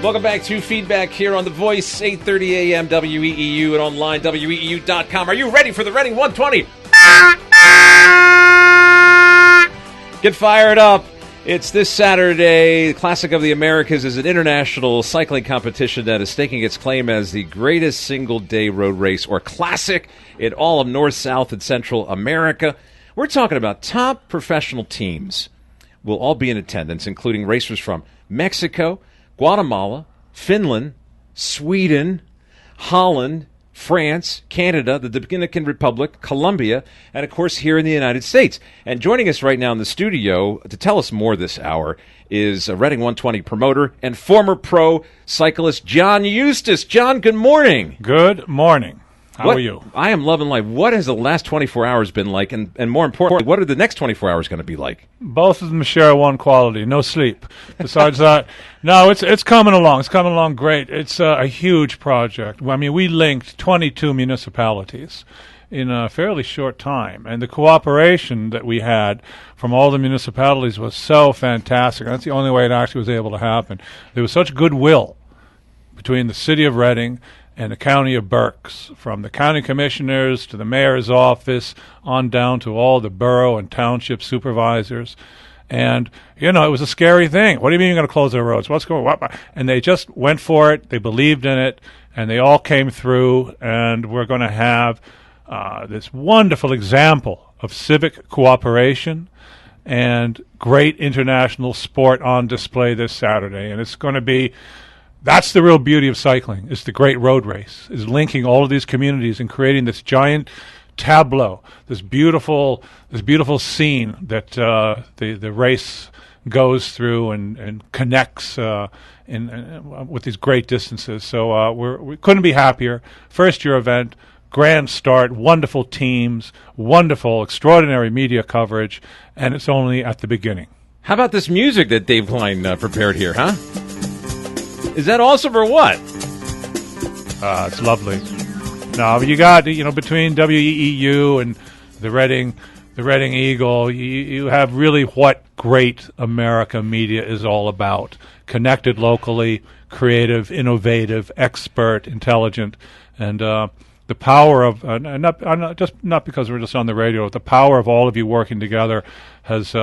Welcome back to Feedback here on The Voice, 8:30 a.m. WEEU and online, WEEU.com. Are you ready for the Reading 120? Get fired up. It's this Saturday. The Classic of the Americas is an international cycling competition that is staking its claim as the greatest single-day road race or classic in all of North, South, and Central America. We're talking about top professional teams will all be in attendance, including racers from Mexico, Guatemala, Finland, Sweden, Holland, France, Canada, the Dominican Republic, Colombia, and, of course, here in the United States. And joining us right now in the studio to tell us more this hour is a Reading 120 promoter and former pro cyclist John Eustace. John, good morning. Good morning. How are you? I am loving life. What has the last 24 hours been like? And more importantly, what are the next 24 hours going to be like? Both of them share one quality, no sleep. Besides that, no, it's coming along. It's coming along great. It's a huge project. I mean, we linked 22 municipalities in a fairly short time. And the cooperation that we had from all the municipalities was so fantastic. That's the only way it actually was able to happen. There was such goodwill between the city of Reading and the county of Berks, from the county commissioners to the mayor's office on down to all the borough and township supervisors. And, you know, it was a scary thing. What do you mean you're going to close the roads? What's going on? And they just went for it. They believed in it, and they all came through. And we're going to have this wonderful example of civic cooperation and great international sport on display this Saturday. And it's going to be... That's the real beauty of cycling, is the great road race, is linking all of these communities and creating this giant tableau, this beautiful scene that the race goes through and connects with these great distances. So we couldn't be happier. First year event, grand start, wonderful teams, wonderful, extraordinary media coverage, and it's only at the beginning. How about this music that Dave Klein prepared here, huh? Is that awesome or what? It's lovely. No, but you got, between WEEU and the Reading Eagle, you have really what great America media is all about. Connected locally, creative, innovative, expert, intelligent, and the power of, not because we're just on the radio, the power of all of you working together has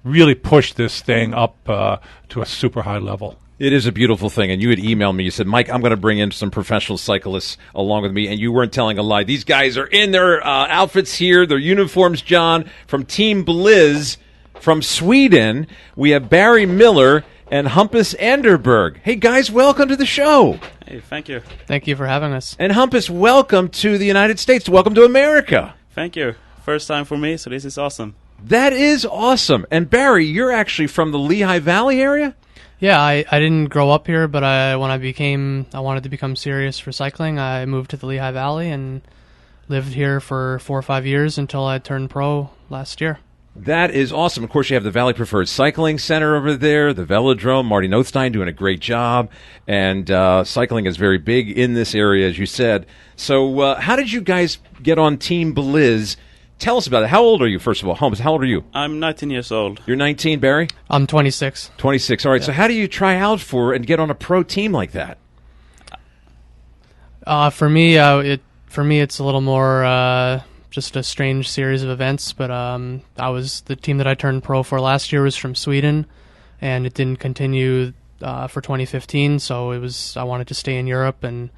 really pushed this thing up to a super high level. It is a beautiful thing, and you had emailed me. You said, Mike, I'm going to bring in some professional cyclists along with me, and you weren't telling a lie. These guys are in their outfits here, their uniforms, John, from Team Blizz from Sweden. We have Barry Miller and Hampus Anderberg. Hey, guys, welcome to the show. Hey, thank you. Thank you for having us. And Hampus, welcome to the United States. Welcome to America. Thank you. First time for me, so this is awesome. That is awesome. And Barry, you're actually from the Lehigh Valley area? Yeah, I didn't grow up here, but I wanted to become serious for cycling. I moved to the Lehigh Valley and lived here for 4 or 5 years until I turned pro last year. That is awesome. Of course, you have the Valley Preferred Cycling Center over there, the Velodrome, Marty Nothstein doing a great job, and cycling is very big in this area, as you said. So how did you guys get on Team Blizz? Tell us about it. How old are you, first of all? Holmes, how old are you? I'm 19 years old. You're 19, Barry? I'm 26. 26. All right. Yeah. So how do you try out for and get on a pro team like that? For me, it's a little more just a strange series of events. But the team that I turned pro for last year was from Sweden, and it didn't continue for 2015. So I wanted to stay in Europe, and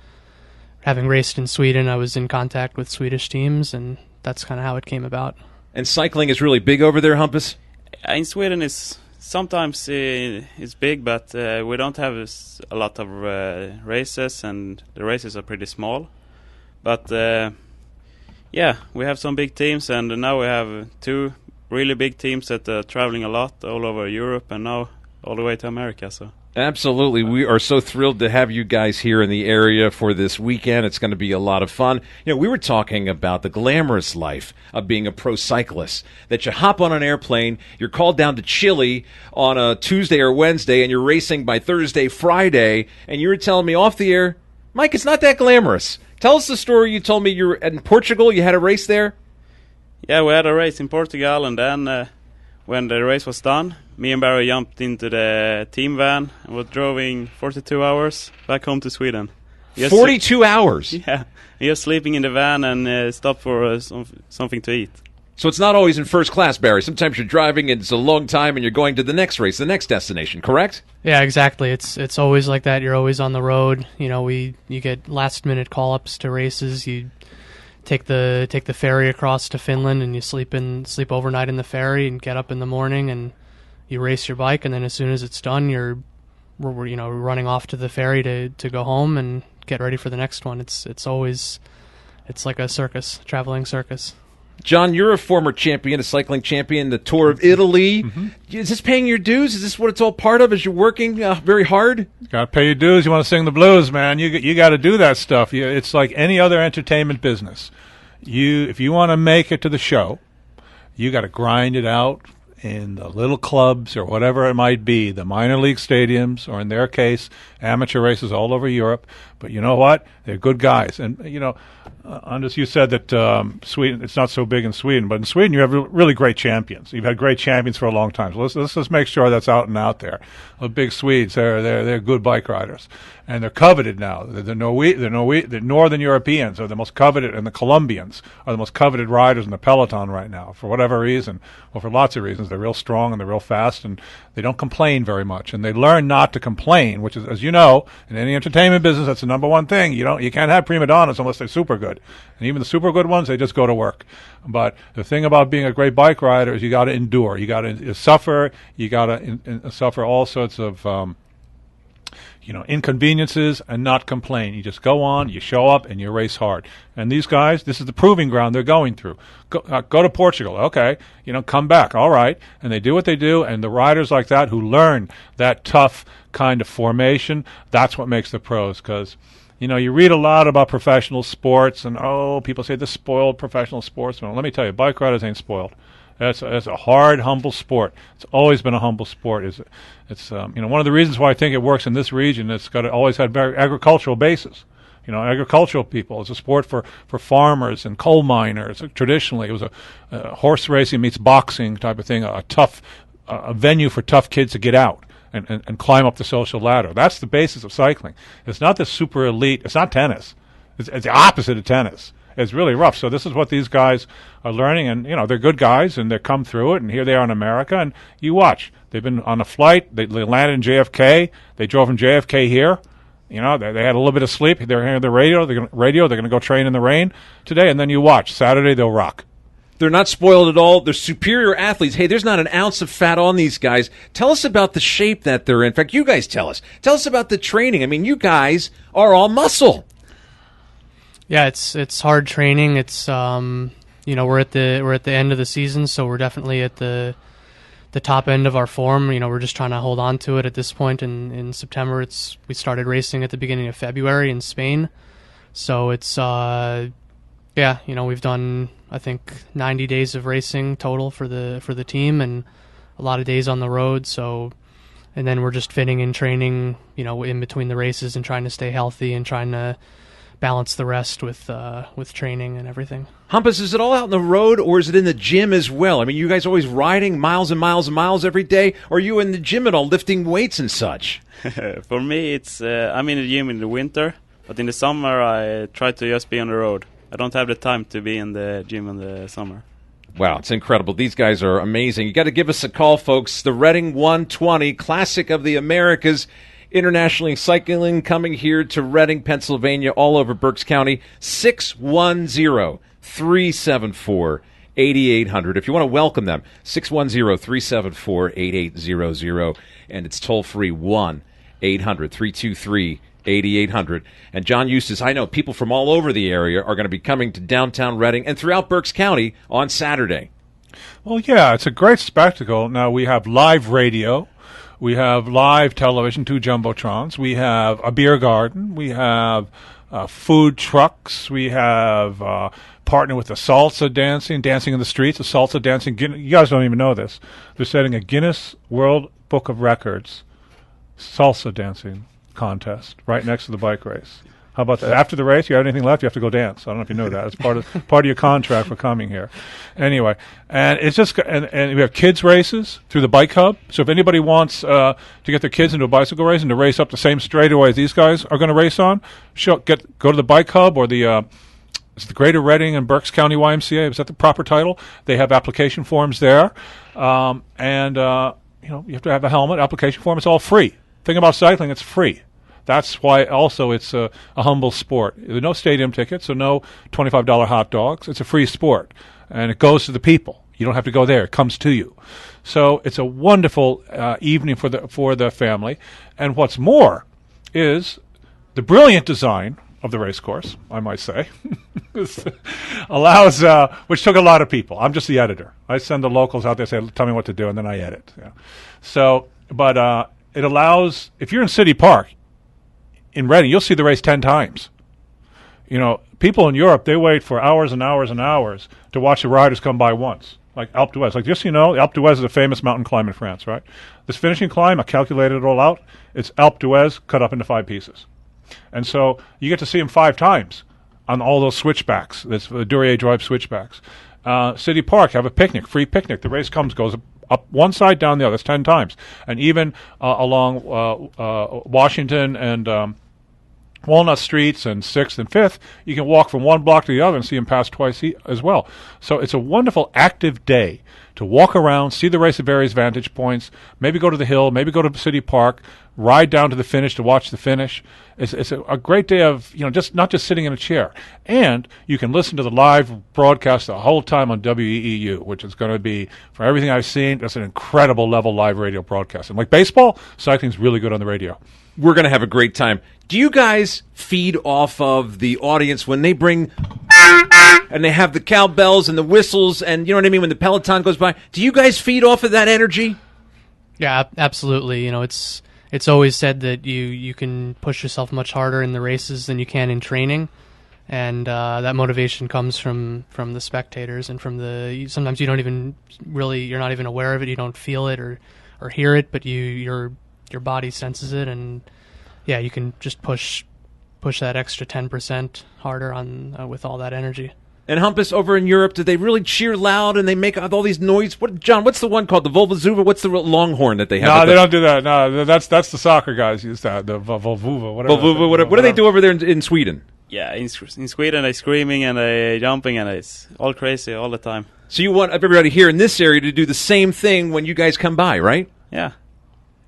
having raced in Sweden, I was in contact with Swedish teams, and that's kind of how it came about. And cycling is really big over there, Hampus? In Sweden, it's sometimes it's big, but we don't have a lot of races, and the races are pretty small. But yeah, we have some big teams, and now we have 2 really big teams that are traveling a lot all over Europe, and now all the way to America. So. Absolutely. We are so thrilled to have you guys here in the area for this weekend. It's going to be a lot of fun. You know, we were talking about the glamorous life of being a pro cyclist, that you hop on an airplane, you're called down to Chile on a Tuesday or Wednesday, and you're racing by Thursday, Friday, and you were telling me off the air, Mike, it's not that glamorous. Tell us the story. You told me you were in Portugal, you had a race there? Yeah, we had a race in Portugal, and then when the race was done, me and Barry jumped into the team van and was driving 42 hours back home to Sweden. 42 hours? Yeah, just sleeping in the van and stopped for something to eat. So it's not always in first class, Barry. Sometimes you're driving and it's a long time and you're going to the next race, the next destination, correct? Yeah, exactly. It's always like that. You're always on the road. You know, you get last minute call ups to races. You take the ferry across to Finland, and you sleep overnight in the ferry and get up in the morning and you race your bike, and then as soon as it's done, we're running off to the ferry to go home and get ready for the next one. It's always like a circus, traveling circus. John, you're a former champion, a cycling champion, the Tour of Italy. Mm-hmm. Is this paying your dues? Is this what it's all part of? As you're working very hard? Got to pay your dues. You want to sing the blues, man. You got to do that stuff. It's like any other entertainment business. If you want to make it to the show, you got to grind it out in the little clubs or whatever it might be, the minor league stadiums, or in their case, amateur races all over Europe. But you know what? They're good guys. And, Anders, you said that Sweden, it's not so big in Sweden, but in Sweden you have really great champions. You've had great champions for a long time. So let's just make sure that's out and out there. The big Swedes, they're good bike riders. And they're coveted now. The Northern Europeans are the most coveted, and the Colombians are the most coveted riders in the peloton right now, for whatever reason. Well, for lots of reasons. They're real strong and they're real fast, and they don't complain very much. And they learn not to complain, which is, as you know, in any entertainment business, that's the number one thing. You can't have prima donnas unless they're super good. And even the super good ones, they just go to work. But the thing about being a great bike rider is you got to endure. You got to suffer. You got to suffer all sorts of inconveniences and not complain. You just go on, you show up, and you race hard. And these guys, this is the proving ground they're going through. Go to Portugal, okay, come back, all right. And they do what they do, and the riders like that who learn that tough kind of formation, that's what makes the pros. Because, you read a lot about professional sports, and, people say the spoiled professional sportsman. Let me tell you, bike riders ain't spoiled. It's a hard, humble sport. It's always been a humble sport. It's one of the reasons why I think it works in this region. It's always had very agricultural basis. Agricultural people. It's a sport for farmers and coal miners. Traditionally, it was a horse racing meets boxing type of thing. A venue for tough kids to get out and climb up the social ladder. That's the basis of cycling. It's not the super elite. It's not tennis. It's the opposite of tennis. It's really rough. So this is what these guys are learning, and they're good guys, and they come through it. And here they are in America, and you watch. They've been on a flight. They landed in JFK. They drove from JFK here. They had a little bit of sleep. They're hearing the radio. They're going to go train in the rain today, and then you watch. Saturday they'll rock. They're not spoiled at all. They're superior athletes. Hey, there's not an ounce of fat on these guys. Tell us about the shape that they're in. In fact, you guys tell us. Tell us about the training. I mean, you guys are all muscle. Yeah, it's hard training. It's we're at the end of the season, so we're definitely at the top end of our form. We're just trying to hold on to it at this point. In September, we started racing at the beginning of February in Spain, so it's we've done I think 90 days of racing total for the team, and a lot of days on the road. So, and then we're just fitting in training, in between the races and trying to stay healthy and trying to balance the rest with training and everything. Hampus, is it all out on the road, or is it in the gym as well? I mean, you guys always riding miles and miles and miles every day, or are you in the gym at all, lifting weights and such? For me, it's I'm in the gym in the winter, but in the summer I try to just be on the road. I don't have the time to be in the gym in the summer. Wow, it's incredible. These guys are amazing. You got to give us a call, folks. The Reading 120 Classic of the Americas. Internationally cycling coming here to Reading, Pennsylvania, all over Berks County. 610-374-8800. 8800. If you want to welcome them, 610-374-8800, and it's toll-free 1-800-323-8800. And John Eustace, I know people from all over the area are going to be coming to downtown Reading and throughout Berks County on Saturday. Well, yeah, it's a great spectacle. Now, we have live radio. We have live television, 2 jumbotrons. We have a beer garden. We have food trucks. We have partnered with the salsa dancing in the streets, the salsa dancing. You guys don't even know this. They're setting a Guinness World Book of Records salsa dancing contest right next to the bike race. How about that? After the race, you have anything left, you have to go dance. I don't know if you know that. It's part of your contract for coming here. Anyway, and it's just and we have kids races through the bike hub. So if anybody wants to get their kids into a bicycle race and to race up the same straightaway these guys are going to race on, go to the bike hub or it's the Greater Reading and Berks County YMCA. Is that the proper title? They have application forms there, and you have to have a helmet. Application form. It's all free. Thing about cycling, it's free. That's why also it's a humble sport. There's no stadium tickets, so no $25 hot dogs. It's a free sport, and it goes to the people. You don't have to go there. It comes to you. So it's a wonderful evening for the family. And what's more is the brilliant design of the race course, I might say, allows, which took a lot of people. I'm just the editor. I send the locals out there, say, tell me what to do, and then I edit. Yeah. So, but it allows, if you're in City Park, in Reading, you'll see the race 10 times. People in Europe, they wait for hours and hours and hours to watch the riders come by once, like Alpe d'Huez. Like, just so you know, Alpe d'Huez is a famous mountain climb in France, right? This finishing climb, I calculated it all out. It's Alpe d'Huez cut up into 5 pieces. And so you get to see them 5 times on all those switchbacks, this Duryea Drive switchbacks. City Park, have a picnic, free picnic. The race goes up one side, down the other. That's 10 times. And even along Washington and Walnut Streets and 6th and 5th, you can walk from one block to the other and see them pass twice as well. So it's a wonderful active day to walk around, see the race at various vantage points, maybe go to the hill, maybe go to City Park, ride down to the finish to watch the finish. It's a great day of, just not just sitting in a chair. And you can listen to the live broadcast the whole time on WEEU, which is going to be, for everything I've seen, that's an incredible level live radio broadcast. And like baseball, cycling's really good on the radio. We're going to have a great time. Do you guys feed off of the audience when they bring and they have the cowbells and the whistles and, you know what I mean, when the peloton goes by? Do you guys feed off of that energy? Yeah, absolutely. It's always said that you can push yourself much harder in the races than you can in training, and that motivation comes from the spectators and from sometimes you don't even you're not even aware of it, you don't feel it or hear it, but your body senses it, and yeah, you can just push that extra 10% harder on with all that energy. And Humpus, over in Europe, do they really cheer loud and they make all these noise? John, what's the one called? The Volvozuva? What's the longhorn that they have? No, they don't do that. No, that's the soccer guys use that. The Volvuva, whatever. Volvuva, what do they do over there in Sweden? Yeah, in Sweden they're screaming and they're jumping and it's all crazy all the time. So you want everybody here in this area to do the same thing when you guys come by, right? Yeah.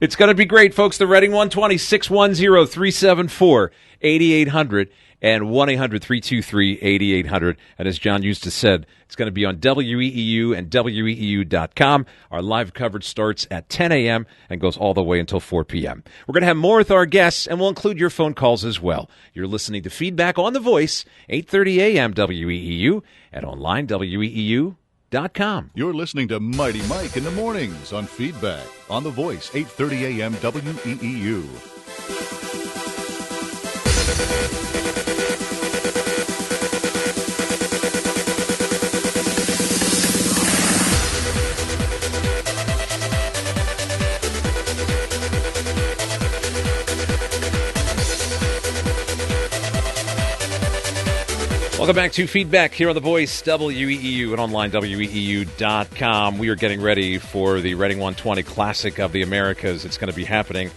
It's going to be great, folks. The Reading 120, 610-374-8800 and 1-800-323-8800. And as John Eustace said, it's going to be on WEEU and WEEU.com. Our live coverage starts at 10 a.m. and goes all the way until 4 p.m. We're going to have more with our guests, and we'll include your phone calls as well. You're listening to Feedback on the Voice, 8:30 a.m. WEEU, and online WEEU.com. You're listening to Mighty Mike in the mornings on Feedback on The Voice, 8:30 a.m. WEEU. Welcome back to Feedback here on The Voice, WEEU, and online WEEU.com. We are getting ready for the Reading 120 Classic of the Americas. It's going to be happening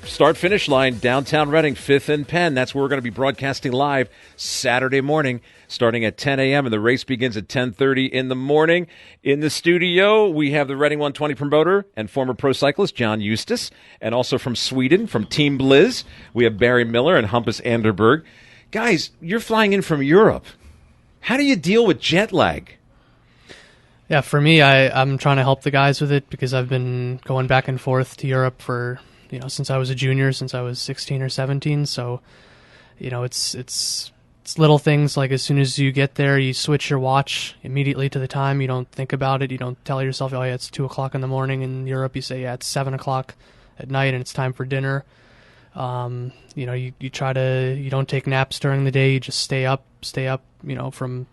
start-finish line, downtown Reading, 5th and Penn. That's where we're going to be broadcasting live Saturday morning, starting at 10 a.m., and the race begins at 10:30 in the morning. In the studio, we have the Reading 120 promoter and former pro cyclist John Eustace, and also from Sweden, from Team Blizz, we have Barry Miller and Humpus Anderberg. Guys, you're flying in from Europe. How do you deal with jet lag? Yeah, for me, I'm trying to help the guys with it because I've been going back and forth to Europe for, since I was a junior, since I was 16 or 17. So, it's little things like as soon as you get there, you switch your watch immediately to the time. You don't think about it. You don't tell yourself, oh, yeah, it's 2 o'clock in the morning. In Europe, you say, yeah, it's 7 o'clock at night and it's time for dinner. You try to, you don't take naps during the day. You just stay up, from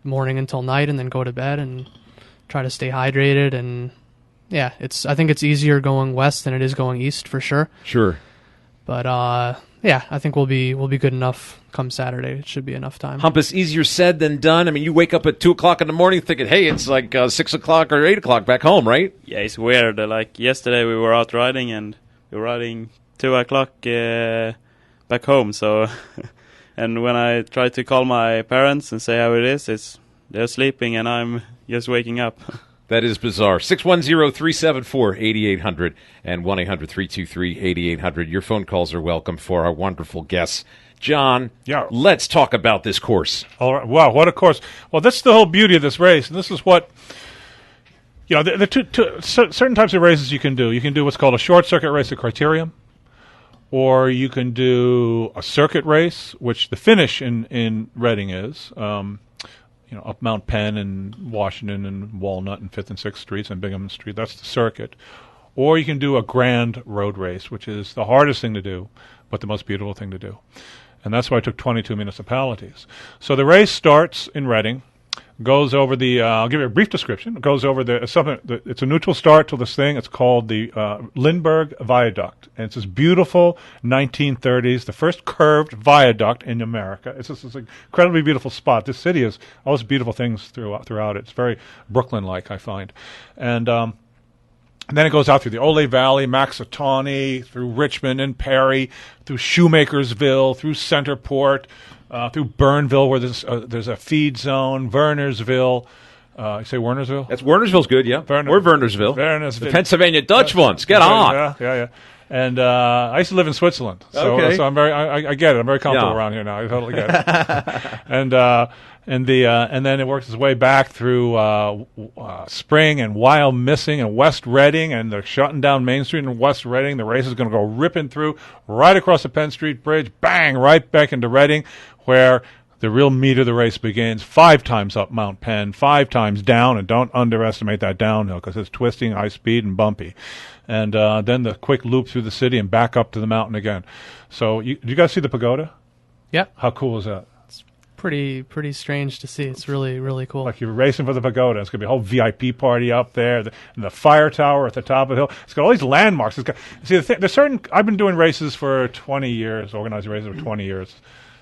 morning until night and then go to bed and try to stay hydrated. And yeah, I think it's easier going west than it is going east for sure. Sure. But yeah, I think we'll be good enough come Saturday. It should be enough time. Humpus, easier said than done. I mean, you wake up at 2 o'clock in the morning thinking, hey, it's like 6 o'clock or 8 o'clock back home, right? Yeah, it's weird. Like yesterday we were out riding and we were riding 2 o'clock back home. So, and when I try to call my parents and say how it is, they're sleeping and I'm just waking up. That is bizarre. 610-374-8800 and 1-800-323-8800. Your phone calls are welcome for our wonderful guests. John, let's talk about this course. All right. Wow, what a course. Well, that's the whole beauty of this race, and this is what, there are certain types of races you can do. You can do what's called a short circuit race at Criterium, or you can do a circuit race, which the finish in Reading is, up Mount Penn and Washington and Walnut and 5th and 6th Streets and Bingham Street. That's the circuit. Or you can do a grand road race, which is the hardest thing to do, but the most beautiful thing to do. And that's why I took 22 municipalities. So the race starts in Reading, goes over the, I'll give you a brief description. It goes over it's a neutral start to this thing. It's called the Lindbergh Viaduct. And it's this beautiful 1930s, the first curved viaduct in America. It's just this incredibly beautiful spot. This city has all these beautiful things throughout it. It's very Brooklyn-like, I find. And then it goes out through the Ole Valley, Maxatawny, through Richmond and Perry, through Shoemakersville, through Centerport, through Burnville, where there's a feed zone, Wernersville. You say Wernersville? That's Wernersville's good, yeah. We're Wernersville. The Pennsylvania Dutch ones. Get on. Yeah. And I used to live in Switzerland, so I'm I get it. I'm very comfortable around here now. I totally get it. And then it works its way back through Spring and Wild Missing and West Reading, and they're shutting down Main Street in West Reading. The race is going to go ripping through right across the Penn Street Bridge, bang, right back into Reading, where the real meat of the race begins. 5 times up Mount Penn, 5 times down, and don't underestimate that downhill because it's twisting, high speed, and bumpy. And then the quick loop through the city and back up to the mountain again. So did you guys see the pagoda? Yeah. How cool is that? Pretty strange to see. It's really, really cool. Like you're racing for the pagoda. It's going to be a whole VIP party up there. And the fire tower at the top of the hill. It's got all these landmarks. There's certain. I've been doing races for 20 years, organizing races for 20 years,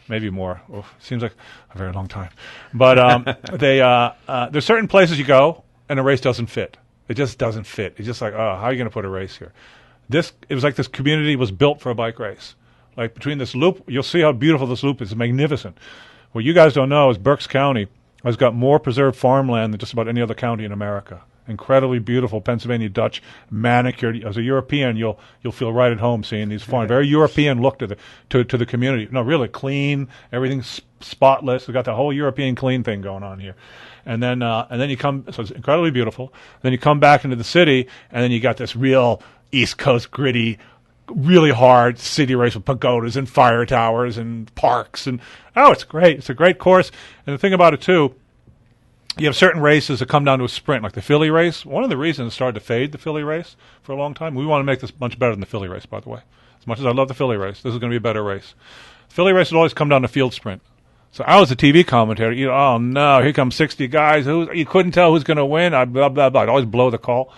maybe more. Seems like a very long time. But there's certain places you go and a race doesn't fit. It just doesn't fit. It's just like, how are you going to put a race here? It was like this community was built for a bike race. Like between this loop, you'll see how beautiful this loop is. It's magnificent. What you guys don't know is Berks County has got more preserved farmland than just about any other county in America. Incredibly beautiful Pennsylvania Dutch, manicured. As a European, you'll feel right at home seeing these farms. Very European look to the community. No, really clean. Everything's spotless. We've got the whole European clean thing going on here. And then you come. So it's incredibly beautiful. Then you come back into the city, and then you got this real East Coast gritty, really hard city race with pagodas and fire towers and parks, and it's great. It's a great course. And the thing about it too, you have certain races that come down to a sprint, like the Philly race. One of the reasons it started to fade, the Philly race, for a long time. We want to make this much better than the Philly race, by the way. As much as I love the Philly race, this is going to be a better race. The Philly race would always come down to field sprint. So I was a TV commentator. Oh no, here come 60 guys. You couldn't tell who's going to win. Blah blah blah. I'd always blow the call.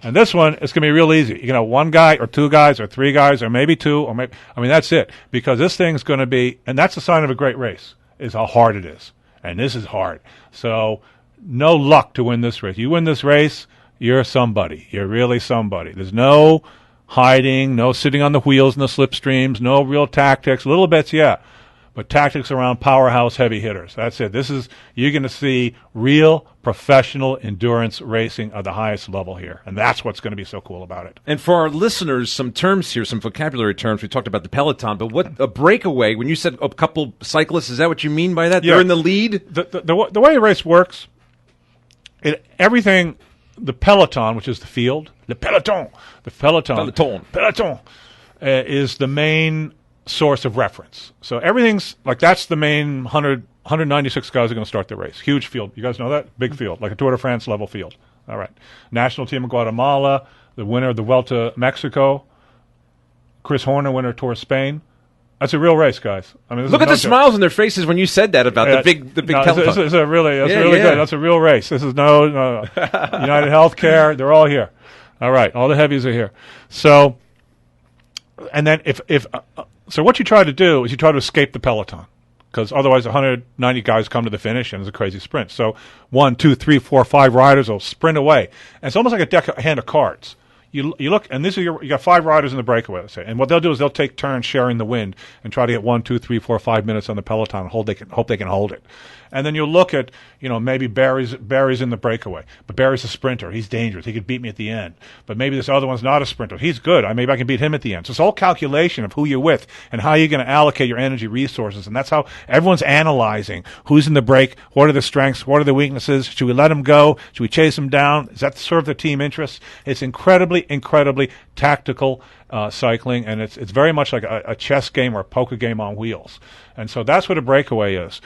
And this one, it's going to be real easy. You can have 1 guy or 2 guys or 3 guys or maybe 2 or maybe, that's it. Because this thing's going to be, and that's a sign of a great race, is how hard it is. And this is hard. So no luck to win this race. You win this race, you're somebody. You're really somebody. There's no hiding, no sitting on the wheels in the slipstreams, no real tactics. Little bits, yeah. But tactics around powerhouse heavy hitters. That's it. You're going to see real professional endurance racing at the highest level here. And that's what's going to be so cool about it. And for our listeners, some terms here, some vocabulary terms. We talked about the peloton, but what a breakaway, when you said a couple cyclists, is that what you mean by that? Yeah. They're in the lead? The way a race works everything, the peloton, which is the field, the peloton is the main source of reference. So everything's like that's the main 196 guys are going to start the race. Huge field. You guys know that? Big field, like a Tour de France level field. All right. National team of Guatemala, the winner of the Vuelta Mexico, Chris Horner, winner of Tour of Spain. That's a real race, guys. I mean, look at the smiles on their faces when you said that about the big peloton. It's really good. That's a real race. This is no United Healthcare. They're all here. All right, all the heavies are here. So, and then so what you try to do is you try to escape the peloton, because otherwise 190 guys come to the finish and it's a crazy sprint. So 1, 2, 3, 4, 5 riders will sprint away, and it's almost like a hand of cards. You look, and this is you got 5 riders in the breakaway, let's say, and what they'll do is they'll take turns sharing the wind and try to get 1, 2, 3, 4, 5 minutes on the peloton and hope they can hold it. And then you'll look at, maybe Barry's in the breakaway, but Barry's a sprinter. He's dangerous. He could beat me at the end. But maybe this other one's not a sprinter. He's good. Maybe I can beat him at the end. So it's all calculation of who you're with and how you're going to allocate your energy resources. And that's how everyone's analyzing who's in the break, what are the strengths, what are the weaknesses, should we let him go, should we chase him down, does that serve the team interests? It's incredibly tactical cycling, and it's very much like a chess game or a poker game on wheels. And so that's what a breakaway is.